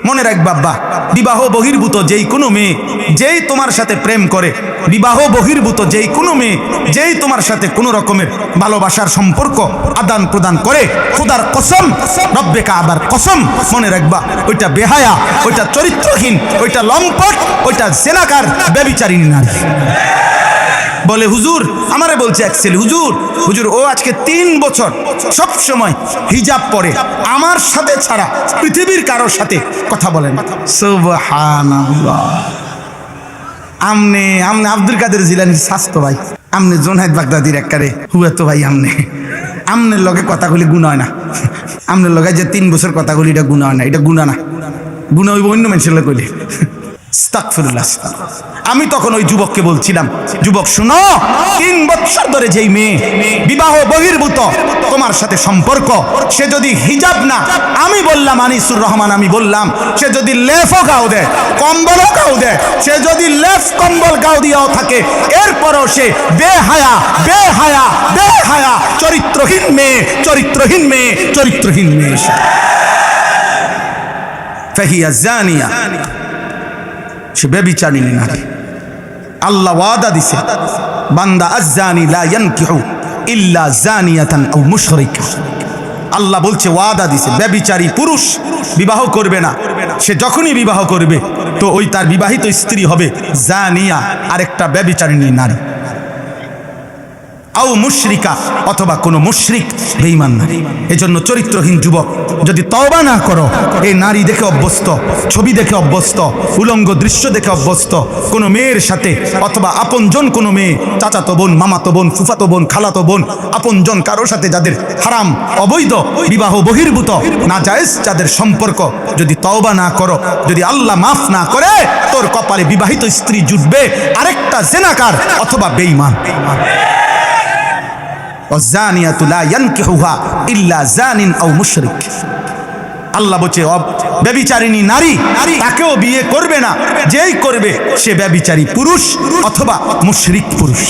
মনে রাখ বাবা, বিবাহ বহির্ভূত যেই কোনো মেয়ে যেই তোমার সাথে প্রেম করে, বিবাহ বহির্ভূত যেই কোনো মেয়ে যেই তোমার সাথে কোনো রকমের ভালোবাসার সম্পর্ক আদান প্রদান করে, খোদার কসম, রব্বে কাবার কসম, মনে রাখবা ওইটা বেহায়া, ওইটা চরিত্রহীন, ওইটা লম্পট, ওইটা জেনাকার, ব্যভিচারিণী নারী। বলে হুজুর, আমারে বলছে এক ছেলে, হুজুর ও আজকে 3 বছর সব সময় হিজাব পরে, আমার সাথে ছাড়া পৃথিবীর কারোর সাথে কথা বলেন। সুবহানাল্লাহ। আমনে আব্দুল কাদের জিলানীর স্বাস্থ্য ভাই, আমনে জোনায়েদ বাগদাদির একবারে হুয়া তো ভাই, আমনের লগে কথাগুলি গুণ হয় না। আমনের লগে যে 3 বছর কথাগুলি, এটা গুণ হয় না, এটা গুণা না, গুণা হইব অন্য মানুষের লগে কইলে। আস্তাগফিরুল্লাহ। আমি তখন ওই যুবককে বলছিলাম, যুবক শুনো, 3 বছর ধরে যেই মেয়ে বিবাহ বহির্ভূত তোমার সাথে সম্পর্ক, সে যদি হিজাব না, আমি বললাম আনিসুর রহমান, আমি বললাম সে যদি লেফও গাও দেয়, কম্বলও গাও দেয়, সে যদি লেফ কম্বল গাও দিয়াও থাকে, এরপরও সে বেহায়া, বেহায়া, বেহায়া, চরিত্রহীন মেয়ে, চরিত্রহীন মেয়ে, চরিত্রহীন মেয়ে। ফাহিয়া জানিয়া, সে ব্যভিচারিণী নারী। আল্লাহ ওয়াদা দিছে, বান্দা আয-জানি লা ইয়ানকিহু ইল্লা জানিয়াতান আও মুশরিকা। আল্লাহ বলছে, ওয়াদা দিছে, ব্যভিচারী পুরুষ বিবাহ করবে না। সে যখনই বিবাহ করবে তো ওই তার বিবাহিত স্ত্রী হবে জানিয়া, আরেকটা ব্যভিচারিণী নারী, আও মুশরিকা, অথবা কোনো মুশরিক, বেঈমান নারী। এজন্য চরিত্রহীন যুবক যদি তওবা না করো, এই নারী দেখে অভ্যস্ত, ছবি দেখে অভ্যস্ত, উলঙ্গ দৃশ্য দেখে অভ্যস্ত, কোনো মেয়ের সাথে অথবা আপনজন কোনো মেয়ে, চাচাতো বোন, মামাতো বোন, ফুফাতো বোন, খালাতো বোন, আপনজন কারোর সাথে যাদের হারাম, অবৈধ, বিবাহ বহির্ভূত, নাজায়েজ যাদের সম্পর্ক, যদি তওবা না করো, যদি আল্লাহ মাফ না করে, তোর কপালে বিবাহিত স্ত্রী জুটবে আরেকটা জেনাকার অথবা বেঈমান। ওয়াজানিয়াতু লা ইয়ানকিহুহা ইল্লা জানিন আও মুশরিক। আল্লাহ বলছে, ব্যভিচারিণী নারী তাকেও বিয়ে করবে না, যেই করবে সে ব্যভিচারী পুরুষ অথবা মুশরিক পুরুষ।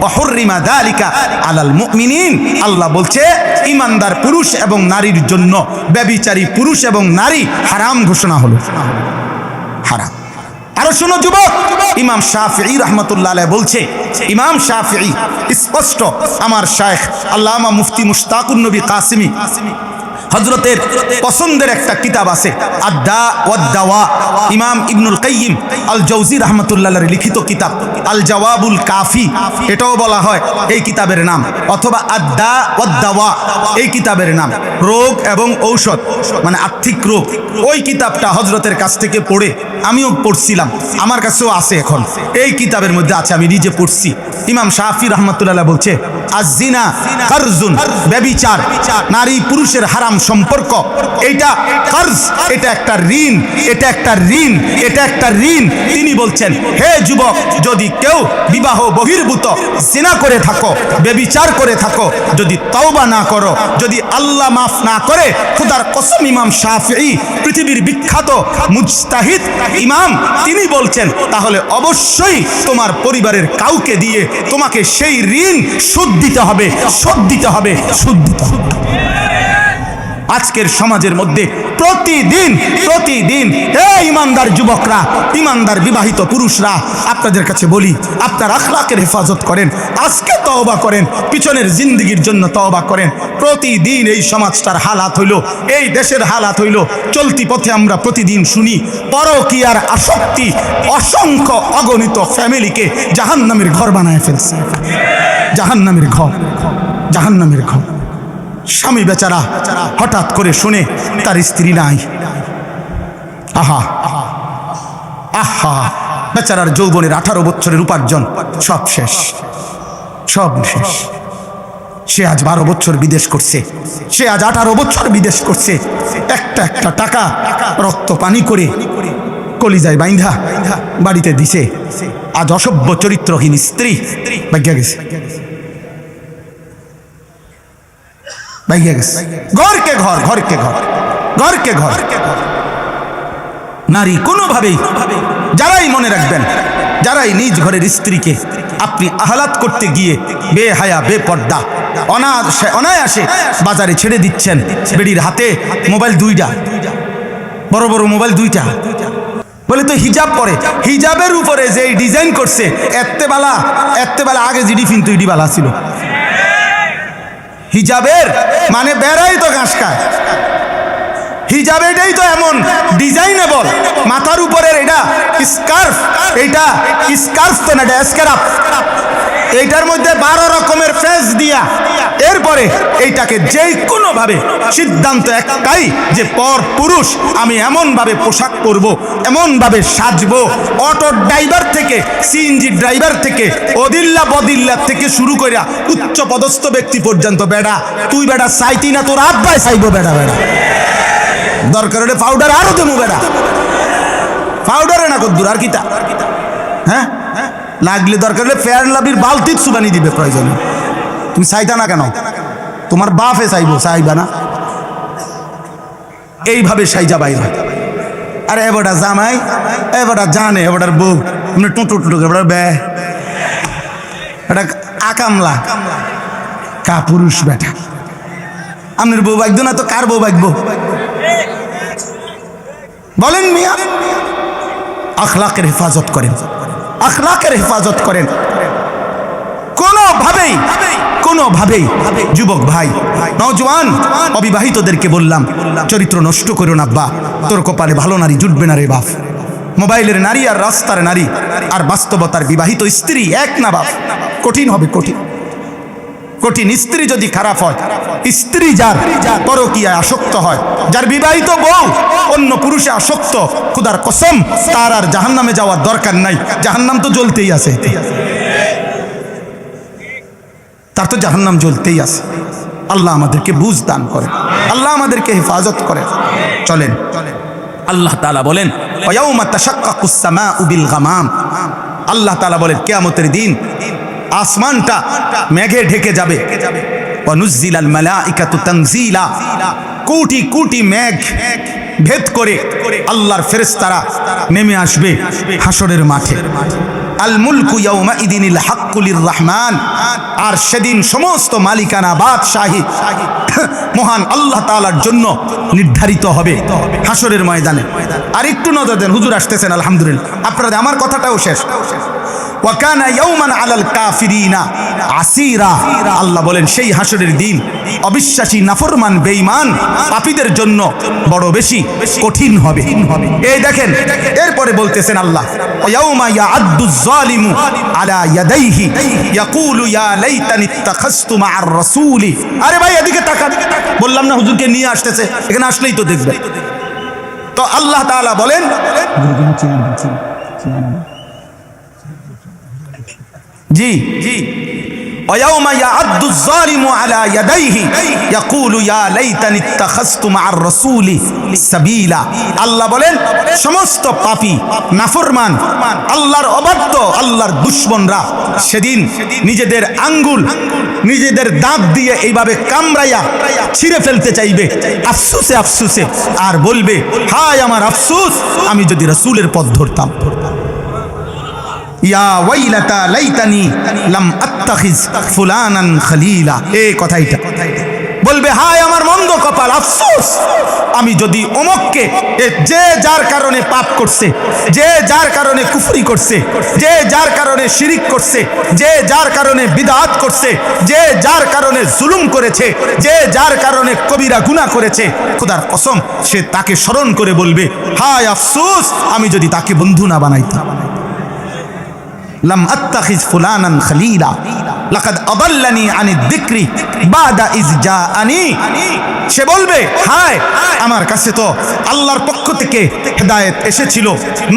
ওয়াহুররিমা যালিকা আলাল মুমিনিন। আল্লাহ বলছে, ঈমানদার পুরুষ এবং নারীর জন্য ব্যভিচারী পুরুষ এবং নারী হারাম ঘোষণা হলো, হারাম। আরো শোনো যুবক, ইমাম শাফিঈ রাহমাতুল্লাহ আলাইহি বলছে, ইমাম শাফিঈ স্পষ্ট, আমার শায়েখ আল্লামা মুফতি মুশতাকুন নবী কাসিমি হযরতের পছন্দের একটা কিতাব আছে, আদ-দা ওয়াদ-দাওয়া, ইমাম ইবনুল কাইয়িম আল জাওজি রাহমাতুল্লাহ আলাইহির লিখিত কিতাব আল জাওয়াবুল কাফি, এটাও বলা হয় এই কিতাবের নাম, অথবা আদ-দা ওয়াদ-দাওয়া এই কিতাবের নাম, রোগ এবং ঔষধ, মানে আর্থিক রোগ। ওই কিতাবটা হযরতের কাছ থেকে পড়ে আমিও পড়ছিলাম, আমার কাছেও আছে, এখন এই কিতাবের মধ্যে আছে, আমি নিজে পড়ছি। ইমাম শাফিঈ রাহমাতুল্লাহ আলাইহি বলছে, আয-জিনা কারজুন, ব্যভিচার, নারী পুরুষের হারাম সম্পর্ক, এটা কারজ, এটা একটা ঋণ, এটা একটা ঋণ, এটা একটা ঋণ। তিনি বলছেন, হে যুবক, যদি কেউ বিবাহ বহির্ভূত জিনা করে থাকো, ব্যভিচার করে থাকো, যদি তওবা না করো, যদি আল্লাহ মাফ না করে, খোদার কসম, ইমাম শাফিঈ পৃথিবীর বিখ্যাত মুজতাহিদ ইমাম, তিনি বলছেন, তাহলে অবশ্যই তোমার পরিবারের কাউকে দিয়ে তোমাকে সেই ঋণ শোধ দিতে হবে, শোধ দিতে হবে, শোধ দিতে হবে। আজকের সমাজের মধ্যে প্রতিদিন ইমানদার যুবকরা, ইমানদার বিবাহিত পুরুষরা, আপনাদের কাছে বলি, আপনার আখলাকের হেফাজত করেন, আজকে তওবা করেন, পিছনের জিন্দেগির জন্য তওবা করেন। প্রতিদিন এই সমাজটার হালাত হইল, এই দেশের হালাত হইল, চলতি পথে আমরা প্রতিদিন শুনি পরকীয়ার আসক্তি অসংখ্য অগণিত ফ্যামিলিকে জাহান্নামের ঘর বানায় ফেলছে, জাহান্নামের ঘর, জাহান্নামের ঘর। স্বামী বেচারা হঠাৎ করে শুনে তার স্ত্রী নাই, আহা আহা, বেচারার যৌবনের 18 বছরের উপার্জন সব শেষ, সব শেষ। সে আজ 12 বছর বিদেশ করছে, সে আজ 18 বছর বিদেশ করছে, একটা একটা টাকা রক্ত পানি করে কলিজায় বাইন্ধা বাড়িতে দিছে। আজ অসভ্য চরিত্রহীন স্ত্রী ভাগ্যা গেছে, ভাগ্যা গেছে। ঘরকে ঘর, ঘরকে ঘর, ঘরকে ঘর। নারী কোনোভাবেই, যারাই মনে রাখবেন, যারাই নিজ ঘরের স্ত্রীকে আপনি আহলাত করতে গিয়ে বেহায়া, বেপর্দা, অনায়াসে বাজারে ছেড়ে দিচ্ছেন, বেডির হাতে মোবাইল 2টা, বড় বড় মোবাইল দুইটা, বলে তো হিজাব পরে, হিজাবের উপরে যে ডিজাইন করছে এত্তেবালা আগে জিডি কিন্তু ইডি বালা ছিল। হিজাবের মানে বেড়াই তো ঘাস খায়, হিজাব এটাই তো এমন ডিজাইনেবল, মাথার উপরের এটা স্কার্ফ, এইটা স্কার্ফ তো না, এটা স্কার্ফ, এইটার মধ্যে 12 রকমের ফেস দিয়া এরপরে এইটাকে যে কোনো ভাবে সিদ্ধান্ত একটাই যে পর পুরুষ আমি এমন ভাবে পোশাক পরব, এমন ভাবে সাজবো, অটো ড্রাইভার থেকে সিএনজি ড্রাইভার থেকে অদিল্লা বদিল্লা থেকে শুরু করে উচ্চ পদস্থ ব্যক্তি পর্যন্ত, বেড়া তুই বেড়া চাইতি না, তোর আব্বাই চাইবো বেড়া বেড়া, দরকার হলে পাউডার আরো দেবো বেড়া, পাউডারে না কদ্দুর আর কিতা, হ্যাঁ লাগলে দরকার হলে ফেয়ার লাভলির বালতির সুবানি দিবে প্রয়োজনে, তুমি চাইতা না কেন? তোমার বাপে চাইবো, চাইবা না? এইভাবে সাইজা বাইর হয়। আরে এবারটা জামাই, এবারটা জানে, এবারটার বউ এমনি টুটু টুটু এবার বে, এটা আকামলা কা পুরুষ বেটা, আপনার বউ বাগতো না তো কার বউ বাগবো বলেন মিয়া? আখলাকের হেফাজত করেন, আখলাকের হেফাজত করেন। কোনোভাবেই যুবক ভাই, নওজওয়ান অবিবাহিতদেরকে বললাম, চরিত্র নষ্ট করো না আব্বা, তোর কপালে ভালো নারী জুটবে না রে বাপ। মোবাইলের নারী আর রাস্তার নারী আর বাস্তবতার বিবাহিত স্ত্রী এক না বাপ, কঠিন হবে, কঠিন। স্ত্রী যদি খারাপ হয়, স্ত্রী যার পরকীয়ায় আসক্ত হয়, যার বিবাহিত বউ অন্য পুরুষে আসক্ত, খোদার কসম তার আর জাহান্নামে যাওয়ার দরকার নাই, জাহান্নাম তো জ্বলতেই আছে, তার তো জাহান্নাম জ্বলতেই আছে। আল্লাহ আমাদেরকে বুঝ দান করেন, আল্লাহ আমাদেরকে হেফাজত করেন। চলেন, আল্লাহ তাআলা বলেন ওয়ায়াউমা তাশাক্কাকুস সামাউ বিল গামাম, আল্লাহ তাআলা বলেন কিয়ামতের দিন আসমানটা মেঘে ঢেকে যাবে। ওয়ানুজ্জিলাল মালাইকাতু তানজিলা, কোটি কোটি মেঘ ভেদ করে আল্লাহর ফেরেশতারা নেমে আসবে হাসরের মাঠে। আল মুলকু ইয়াউমা ইদিনিল হাক্কু লির রহমান, আর সেদিন সমস্ত মালিকানা বাদশাহী মহান আল্লাহ তাআলার জন্য নির্ধারিত হবে হাসরের ময়দানে। আর একটু নজর দেন, হুজুর আসতেছেন আলহামদুলিল্লাহ, আপনাদের আমার কথাটাও শেষ। ওয়াকানা ইয়াউমান আলাল কাফিরিনা আসিরা, আল্লাহ বলেন সেই হাসরের দিন অবিশ্বাসী নাফরমান বেঈমান পাপীদের জন্য বড় বেশি কঠিন হবে। এই দেখেন এরপরে বলতেছেন আল্লাহ ইয়াউমা ইয়াআদ্দুজ যালিমু আলা ইয়াদাইহি ইয়াকুলু ইয়া লাইতানি ইত্তাখাযতু মা'আর রাসূলি। আরে ভাই এদিকে তাকান, বললাম না হুজুরকে নিয়ে আসতেছে, এখানে আসলেই তো দেখবে। তো আল্লাহ তাআলা বলেন জি ওয়ায়াউমা ইয়াআদ্দুজ যালিমু আলা ইয়াদাইহি ইয়াকুলু ইয়া লাইতানি ইত্তাখাযতু মা'আর রাসূলি সাবিলা। আল্লাহ বলেন সমস্ত পাপী নাফরমান আল্লাহর অবাধ্য আল্লাহর দুশমনরা সেদিন নিজেদের আঙ্গুল নিজেদের দাঁত দিয়ে এইভাবে কামড়াইয়া ছিঁড়ে ফেলতে চাইবে আফসোসে আফসোসে, আর বলবে হায় আমার আফসোস, আমি যদি রাসূলের পথ ধরতাম। ইয়া ওয়াইলাতা লাইতানি লাম আত্তাখিজ ফুলানান খলিলা, এই কথাইটা বলবে হায় আমার মন্দ কপাল, আফসোস আমি যদি অমুককে, যে যার কারণে পাপ করছে, যে যার কারণে কুফরি করছে, যে যার কারণে শিরিক করছে, যে যার কারণে বিদআত করছে, যে যার কারণে জুলুম করেছে, যে যার কারণে কবিরা গুনাহ করেছে, খোদার কসম সে তাকে স্মরণ করে বলবে হায় আফসোস আমি যদি তাকে বন্ধু না বানাইতাম। লাম আত্তাখিজ ফুলানান খলিলা লাকাদ আদাল্লানি আনিদ যিকরি বাদা ইজ জাআনি। সে বলবে হায় আমার কাছে তো আল্লাহর পক্ষ থেকে হেদায়েত এসেছিল,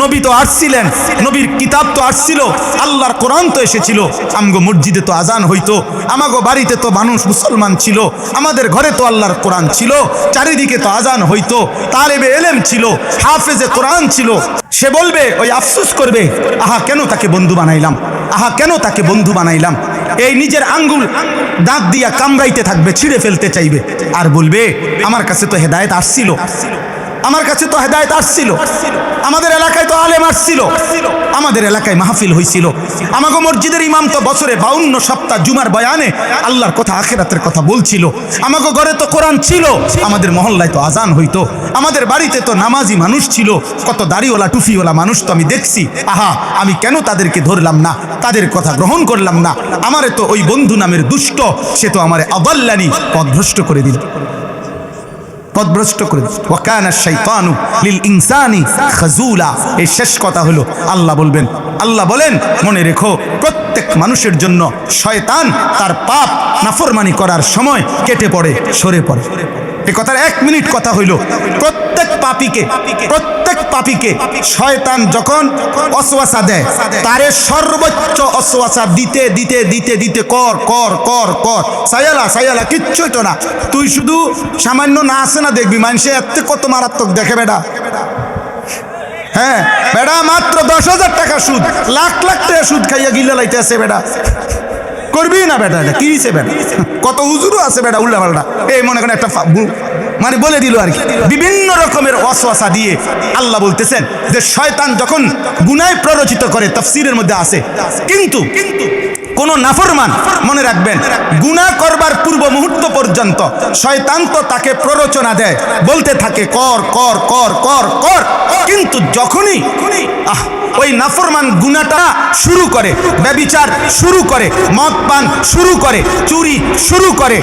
নবী তো আসছিলেন, নবীর কিতাব তো আসছিল, আল্লাহর কোরআন তো এসেছিল, আমগো মসজিদে তো আজান হইতো, আমাগো বাড়িতে তো মানুষ মুসলমান ছিল, আমাদের ঘরে তো আল্লাহর কোরআন ছিল, চারিদিকে তো আজান হইতো, তালেবে ইলম ছিল, হাফেজে কোরআন ছিল। সে বলবে, ওই আফসোস করবে আহা কেন তাকে বন্ধু বানাইলাম, আহা কেন তাকে বন্ধু বানাইলাম। এই নিজের আঙ্গুল দাঁত দিয়া কামড়াইতে থাকবে, ছিঁড়ে ফেলতে চাইবে, আর বলবে আমার কাছে তো হেদায়েত আসছিল, আমার কাছে তো হেদায়েত আসছিল। আমাদের এলাকায় তো আলেম আসছিল, আমাদের এলাকায় মাহফিল হয়েছিল, আমাকে মসজিদের ইমাম তো বছরে 52 সপ্তাহ জুমার বয়ানে আল্লাহর কথা আখিরাতের কথা বলছিল, আমাকে ঘরে তো কোরআন ছিল, আমাদের মহল্লায় তো আজান হইতো, আমাদের বাড়িতে তো নামাজি মানুষ ছিল, কত দাড়িওয়ালা টুফিওয়ালা মানুষ তো আমি দেখছি। আহা, আমি কেন তাদেরকে ধরলাম না, তাদের কথা গ্রহণ করলাম না? আমারে তো ওই বন্ধু নামের দুষ্ট, সে তো আমারে আদাল্লানি, পথভ্রষ্ট করে দিল, পথভ্রষ্ট করে দিল। ওয়া কানা শাইতানু লিল ইনসানি খাজুলা। এই শেষ কথা হলো আল্লাহ বলবেন, আল্লাহ বলেন মনে রেখো প্রত্যেক মানুষের জন্য শয়তান তার পাপ নাফরমানি করার সময় কেটে পড়ে, সরে পড়ে। এই কথার 1 মিনিট কথা হইল, প্রত্যেক পাপীকে শয়তান যখন ওয়াসওয়াসা দেয়, তারে সর্বোচ্চ ওয়াসওয়াসা দিতে দিতে দিতে দিতে কর কর কর কর, সায়ালা কিচ্ছুই তো না, তুই শুধু সামান্য না আসে না দেখবি মানুষে এত কত মারাত্মক দেখে বেটা। হ্যাঁ বেটা, মাত্র 10,000 টাকা সুদ, লাখ লাখ টাকা সুদ খাইয়া গিলা লাইতে আছে বেটা, করবি না বেটা? এটা কি হইছে বেটা? কত হুজুরও আছে বেটা উল্টা পাল্টা, এই মনে করেন একটা মানে বলে দিল আর কি, বিভিন্ন রকমের ওয়াসওয়াসা দিয়ে। আল্লাহ বলতেছেন যে শয়তান যখন গুনাহে প্ররোচিত করে, তাফসীরের মধ্যে আছে, কিন্তু কোন নাফরমান, মনে রাখবেন, গুনাহ করবার পূর্ব মুহূর্ত পর্যন্ত শয়তান তো তাকে প্ররোচনা দেয়, বলতে থাকে কর কর কর কর কর, কিন্তু যখনই ওই নাফরমান গুনাহটা শুরু করে, ব্যভিচার শুরু করে, মদ পান শুরু করে, চুরি শুরু করে,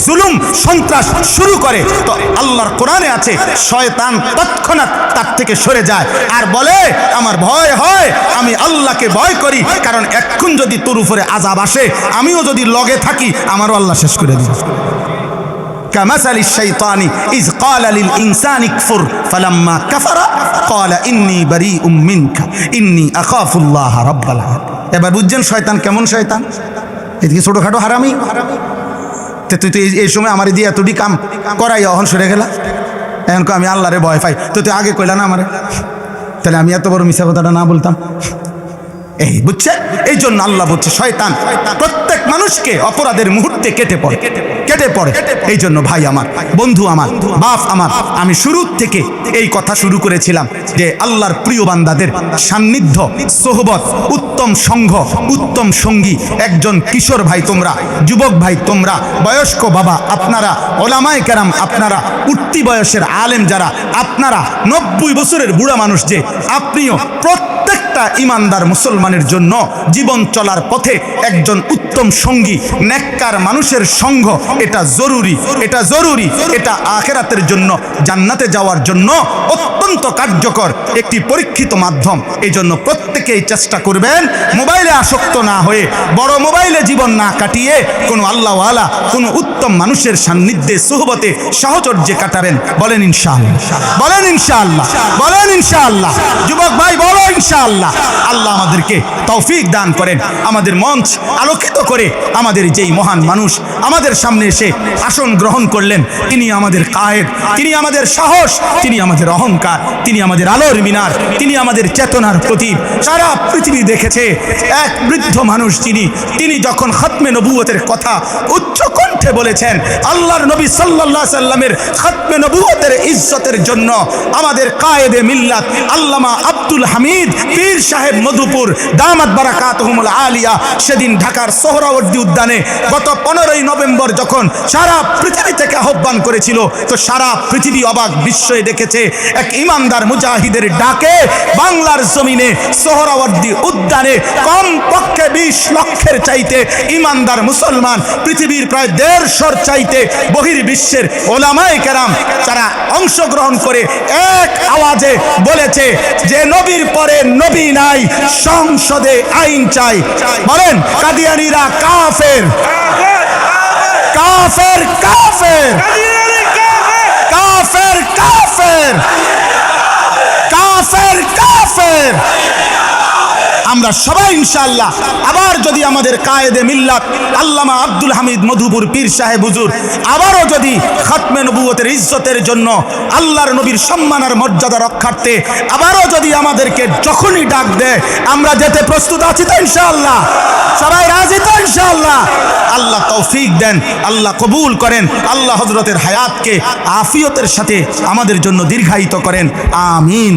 জুলুম সন্ত্রাস শুরু করে, তো আল্লাহর কোরআনে আছে শয়তান তৎক্ষণাৎ তার থেকে সরে যায় আর বলে আমার ভয় হয়, আমি আল্লাহকে ভয় করি, কারণ এখন যদি তোর উপরে আযাব আসে, আমিও যদি লগে থাকি, আমারও আল্লাহ শেষ করে দিবে। কামাসালি শাইতানি ইজ ক্বালা লিল ইনসানি কফুর ফালাম্মা কাফারা ক্বালা ইন্নী বারীউম মিনকা ইন্নী আখাফুল্লাহ রাব্বাল আলামিন। এবার বুঝছেন শয়তান কেমন শয়তান? এদিকে ছোটখাটো হারামি, তুই তো এই সময় আমার দিয়ে এতটি কাম করাই অহন সরে গেলা, এখন আমি আল্লাহরে ভয় পাই, তো তুই আগে কইলা না আমারে, তাহলে আমি এত বড় মিথ্যা কথাটা না বলতাম। এই বুঝছে, এই জন্য আল্লাহ বলছে শয়তান প্রত্যেক মানুষকে অপরাধের মুহূর্তে কেটে পড়ে। এই জন্য ভাই আমার, বন্ধু আমার, বাপ আমার, আমি শুরু থেকে এই কথা শুরু করেছিলাম যে আল্লাহর প্রিয় বান্দাদের সান্নিধ্য, সোহবত, উত্তম সংঘ, উত্তম সঙ্গী, একজন কিশোর ভাই তোমরা, যুবক ভাই তোমরা, বয়স্ক বাবা আপনারা, ওলামায়ে কেরাম আপনারা, উঠতি বয়সের আলেম যারা আপনারা, 90 বছরের বুড়া মানুষ যে আপনিও, প্রত্যেকটা ইমানদার মুসলমানের জন্য জীবন চলার পথে একজন উত্তম সঙ্গী, নেককার মানুষের সঙ্গ, এটা জরুরি, এটা আখিরাতের জন্য, জান্নাতে যাওয়ার জন্য অত্যন্ত কার্যকর একটি পরীক্ষিত মাধ্যম। এই জন্য প্রত্যেকেই চেষ্টা করবেন মোবাইলে আসক্ত না হয়ে, বড় মোবাইলে জীবন না কাটিয়ে কোনো আল্লাহওয়ালা, কোনো উত্তম মানুষের সান্নিধ্যে, সুহবতে, সাহচর্যে কাটাবেন। বলেন ইনশাআল্লাহ, বলেন ইনশাআল্লাহ, বলেন ইনশাআল্লাহ। যুবক ভাই বলো ইনশাআল্লাহ। আল্লাহ আমাদেরকে তৌফিক দান করেন, আমাদের মঞ্চ আলোকিত করে আমাদের যেই মহান মানুষ আমাদের সামনে এসে আসন গ্রহণ করলেন, তিনি আমাদের কায়েদ, তিনি আমাদের সাহস, তিনি আমাদের অহংকার, তিনি আমাদের আলোর মিনার, তিনি আমাদের চেতনার প্রতীক। সারা পৃথিবী দেখেছে এক বৃদ্ধ মানুষ, তিনি যখন খতমে নবুয়তের কথা উচ্চ কণ্ঠে বলেছেন, আল্লাহর নবী সাল্লাল্লাহু আলাইহি সাল্লামের খতমে নবুয়তের ইজ্জতের জন্য আমাদের কায়েদে মিল্লাত আল্লামা আব্দুল হামিদ পীর সাহেব মধুপুর দামাত বারাকাতুহুমুল আলিয়া সেদিন ঢাকার সোহরাওয়ার্দী উদ্যানে গত 15ই নভেম্বর যখন সারা পৃথিবী থেকে আহ্বান করেছিল, তো সারা পৃথিবী অবাক বিস্ময়ে দেখেছে এক ইমানদার মুজাহিদের ডাকে বাংলার জমিনে সোহরাওয়ার্দী উদ্যানে কমপক্ষে 20 লক্ষের চাইতে ইমানদার মুসলমান, পৃথিবীর প্রায় 150 চাইতে বহির্বিশ্বের ওলামায়ে কেরাম তারা অংশগ্রহণ করে এক আওয়াজে বলেছে যে নবীর পরে নবী নাই, সংসদে আইন চাই। বলেন কাদিয়ানীরা কাফের, কাফের, কাফের, কাফের, কাফের, কাফের, কাফের। আমরা সবাই ইনশাআল্লাহ আবার যদি আমাদের কায়েদে মিল্লাত আল্লামা আব্দুল হামিদ মধুপুর পীর সাহেব হুজুর আবারও যদি খতমে নবুয়তের ইজ্জতের জন্য, আল্লাহর নবীর সম্মান আর মর্যাদা রক্ষার্থে আবারও যদি আমাদেরকে যখনই ডাক দেয়, আমরা যেতে প্রস্তুত আছি তো ইনশাআল্লাহ? সবাই রাজি তো ইনশাআল্লাহ? আল্লাহ তৌফিক দেন, আল্লাহ কবুল করেন, আল্লাহ হযরতের হায়াতকে আফিয়তের সাথে আমাদের জন্য দীর্ঘায়িত করেন। আমিন।